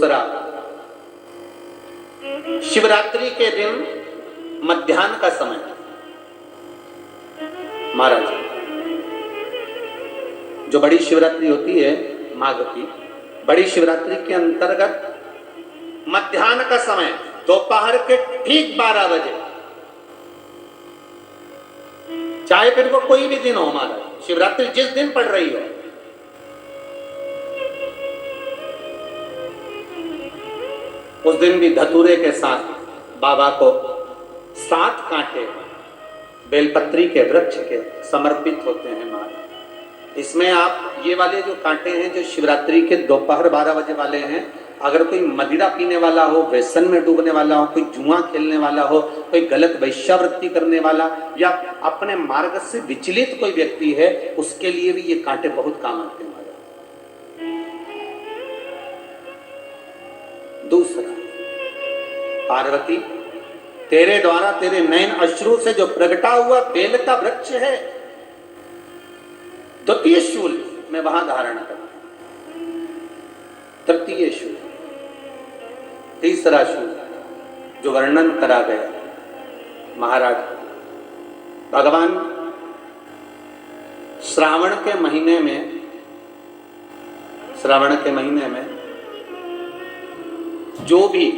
दूसरा, शिवरात्रि के दिन मध्याह्न का समय, महाराज जो बड़ी शिवरात्रि होती है माघ की, बड़ी शिवरात्रि के अंतर्गत मध्याह्न का समय दोपहर के ठीक 12 बजे, चाहे फिर वो कोई भी दिन हो, महाराज शिवरात्रि जिस दिन पड़ रही हो, उस दिन भी धतूरे के साथ बाबा को 7 कांटे बेलपत्री के वृक्ष के समर्पित होते हैं महाराज। इसमें आप ये वाले जो कांटे हैं जो शिवरात्रि के दोपहर 12 बजे वाले हैं, अगर कोई मदिरा पीने वाला हो, व्यसन में डूबने वाला हो, कोई जुआ खेलने वाला हो, कोई गलत वैश्यावृत्ति करने वाला या अपने मार्ग से विचलित कोई व्यक्ति है, उसके लिए भी ये कांटे बहुत काम आते हैं महाराज। दूसरा, पार्वती तेरे द्वारा तेरे नयन अश्रु से जो प्रगटा हुआ बेल का वृक्ष है, द्वितीय शूल मैं वहां धारण करता हूं, तृतीय शूल, तीसरा शूल जो वर्णन करा गया महाराज, भगवान श्रावण के महीने में जो भी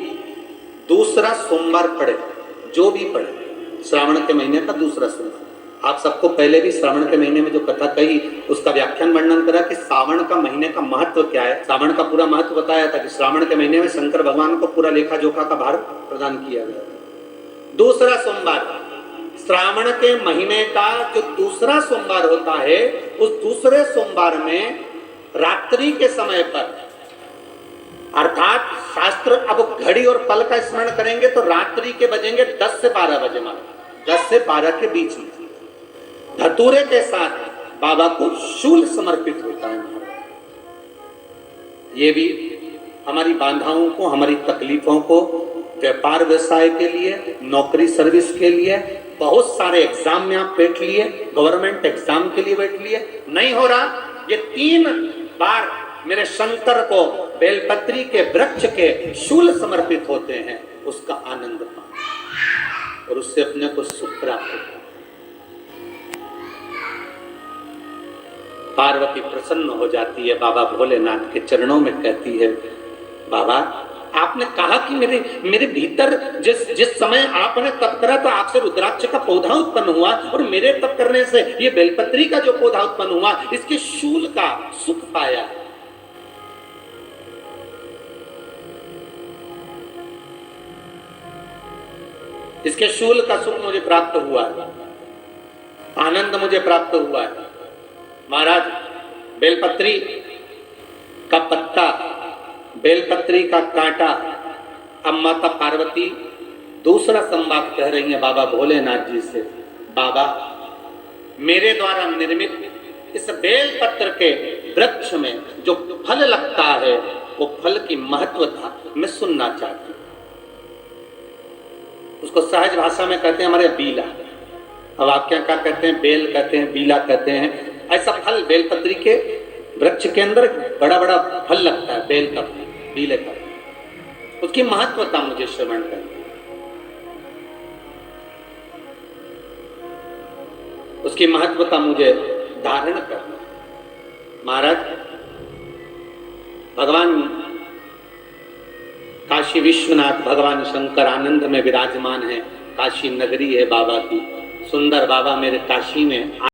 दूसरा सोमवार पड़े, जो भी पड़े श्रावण के महीने का दूसरा सोमवार, आप सबको पहले भी श्रावण के महीने में जो कथा कही उसका व्याख्यान वर्णन करा कि श्रावण का महीने का महत्व क्या है। श्रावण का पूरा महत्व बताया था कि श्रावण के महीने में शंकर भगवान को पूरा लेखा जोखा का भार प्रदान किया गया। दूसरा सोमवार, श्रावण के महीने का जो दूसरा सोमवार होता है, उस दूसरे सोमवार में रात्रि के समय पर, अर्थात शास्त्र अब घड़ी और पल का स्मरण करेंगे तो रात्रि के बजेंगे 10 से 12 बजे, मानो 10 से 12 के बीच में धतूरे के साथ बाबा को शूल समर्पित होता है। ये भी हमारी बाधाओं को, हमारी तकलीफों को, व्यापार व्यवसाय के लिए, नौकरी सर्विस के लिए, बहुत सारे एग्जाम में आप बैठ लिए, गवर्नमेंट एग्जाम के लिए बैठ लिए, नहीं हो रहा, ये 3 बार मेरे शंकर को बेलपत्री के वृक्ष के शूल समर्पित होते हैं, उसका आनंद पाओ और उससे अपने को सुख प्राप्त हो। पार्वती प्रसन्न हो जाती है, बाबा भोलेनाथ के चरणों में कहती है, बाबा आपने कहा कि मेरे भीतर जिस समय आपने तप करा तो आपसे रुद्राक्ष का पौधा उत्पन्न हुआ और मेरे तप करने से ये बेलपत्री का जो पौधा उत्पन्न हुआ, इसके शूल का सुख पाया। इसके शूल का सुख मुझे प्राप्त हुआ है, आनंद मुझे प्राप्त हुआ है। महाराज बेलपत्री का पत्ता, बेलपत्री का कांटा, अब माता पार्वती दूसरा संवाद कह रही है बाबा भोलेनाथ जी से, बाबा मेरे द्वारा निर्मित इस बेलपत्र के वृक्ष में जो फल लगता है, वो फल की महत्वता मैं सुनना चाहती हूँ। उसको सहज भाषा में कहते हैं हमारे बीला, अब आप क्या कहते हैं, बेल कहते हैं, बीला कहते हैं। ऐसा फल बेलपत्री के वृक्ष के अंदर बड़ा बड़ा फल लगता है, बेल का, बीले का, उसकी महत्वता मुझे श्रवण करनी, उसकी महत्वता मुझे धारण करना। महाराज भगवान काशी विश्वनाथ, भगवान शंकर आनंद में विराजमान है, काशी नगरी है बाबा की, सुंदर बाबा मेरे काशी में